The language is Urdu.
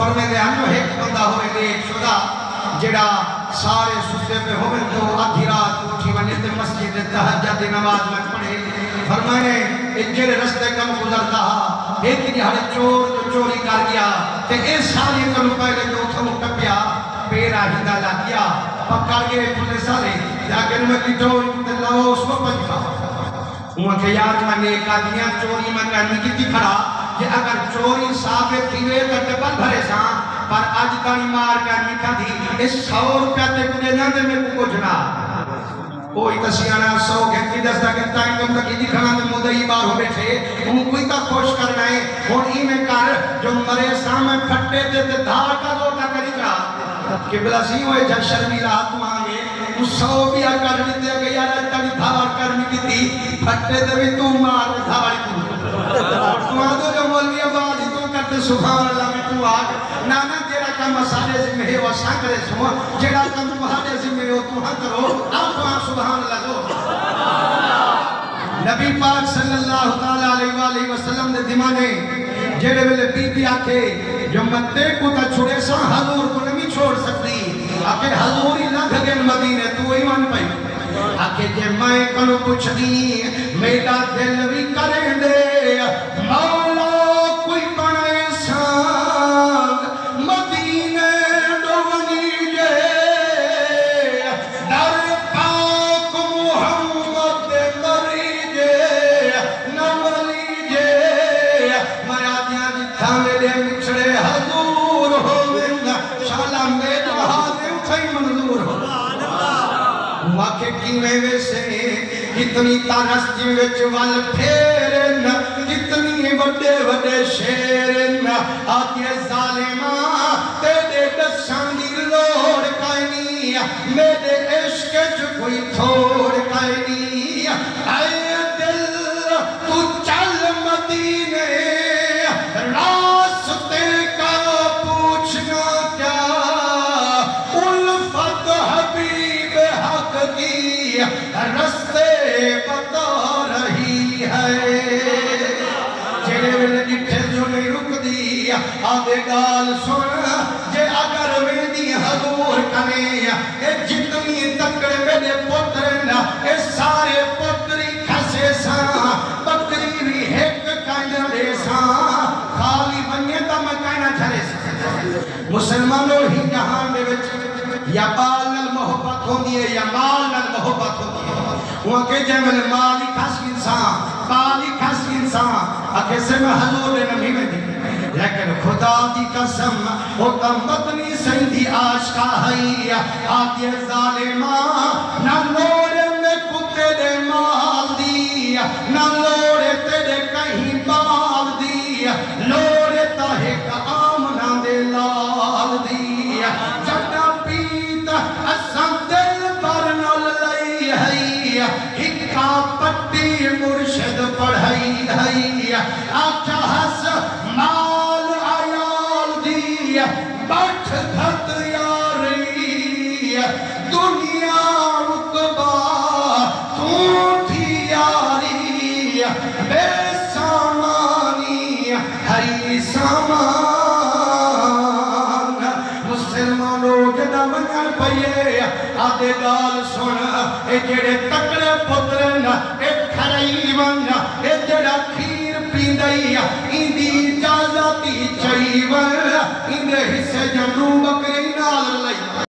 فرمے دے ہم ایک بندہ ہوئے نیک شدہ جڑا سارے ستے پہ ہوئے تو آدھی رات اٹھی ونے تے مسجد تہجد نماز میں پڑھے فرمائے جڑے رستے کم گزرتا ایک جہاں چور جو چوری کر گیا تے اس سالی کم پہلے جو تھا ٹپیا پیرا ہندا لگ گیا پکڑ گئے پولیس والے لیکن میں کٹو تے لاؤ اس کو پنجا ہوں کہ یار میں نیک آدمیاں چوری میں کرنی کتی کھڑا کہ اگر چوری ثابت تھیوے تو ڈبل بھرے ساں پر آج تانی مار کرنی کھا دی اس 100 روپیہ تے کنے جاندے میں کو جنا کوئی تسیانہ 100 گھنٹی دستا گھنٹا انکم تک ہی کھانا دے مدعی بار ہو بیٹھے ہم کوئی تا خوش کرنا ہے اور ای میں کر جو مرے سامنے پھٹے تے دھار کا روٹا کری جا قبلہ سی ہوئے جا شرمی رات مانگے اس 100 بھی آکر لیتے کہ یار تانی دھار کرنی کی تھی پھٹے تے بھی تو مار دھار کی تو آدھو جو مولوی آبادی تو کرتے سبحان اللہ میں تو آگ نانا تیرا کام مسالے ذمہ ہے وہ سانکرے سو جیڑا کام تمہارے ذمہ ہے وہ تو ہاں کرو آپ وہاں سبحان اللہ دو نبی پاک صلی اللہ علیہ وسلم نے دیمانے جیڑے ویلے بی بی آکھے جو متے کو تا چھوڑے سا حضور کو نہیں چھوڑ سکتی آکھے حضور ہی نہ گھگن مدینے تو ایمان پائی آکھے جے میں کنو پوچھ دی میرا دل بھی کریں دے مولا کوئی بنے سان مدینے ڈونی جے در پاک محمد کری جے نولی جے میں آدھیاں جتھا میرے مچھڑے حضور ہوئے شالا میرے حاضر اٹھائی منظور ہو واقع کیویں ویسے کتنی تارس جیوچ وال پھیرن کتنی وڈے وڈے شیرن آتی ظالمہ تیرے دسان دی لوڑ کائنی میرے عشق جو کوئی تھوڑ کائنی اے دل تو چل مدینے راستے کا پوچھنا کیا الفت حبیب حق کی رستے بتا رہی ہے جیڑے ویلے جٹھے جو نہیں رک دی آدھے گال سن جے اگر ویدی حضور کنے اے جتنی تکڑے میرے پترن اے سارے پتری کھسے ساں بکری بھی ایک کائنہ دے ساں خالی بنیے تا میں کائنہ جھرے ساں مسلمانوں ہی جہاں دے وچ یا بال نل محبت ہوندی ہے یا مال نل محبت ہوندی ہے وہاں کے جمل مالی کھس انسان بالی کھس انسان اکھے سے میں حضور نے نمی میں دی لیکن خدا دی قسم ہوتا مدنی سندھی آشکا ہے آتی ظالمہ نہ لوڑے میں کتے دے مال دی نہ لوڑے تیرے کہیں بال دی لوڑے تاہے کا آمنہ دے لال دی جڑا پیتا اسم دل پر نل لئی ہے ہکا پٹی مرشد پڑھائی ہے آچا حس مال آیال دی بٹھ دھت یاری دنیا رکبہ تو تھی یاری بے سامانی ہے سامان مسلمانوں جدہ منگل پئیے آدھے گال سن اے جڑے تکڑے پترن اے کھرائی ون اے جڑا کھیر پیندائی اندی اجازتی چاہی ون اندے حصے جنو بکرے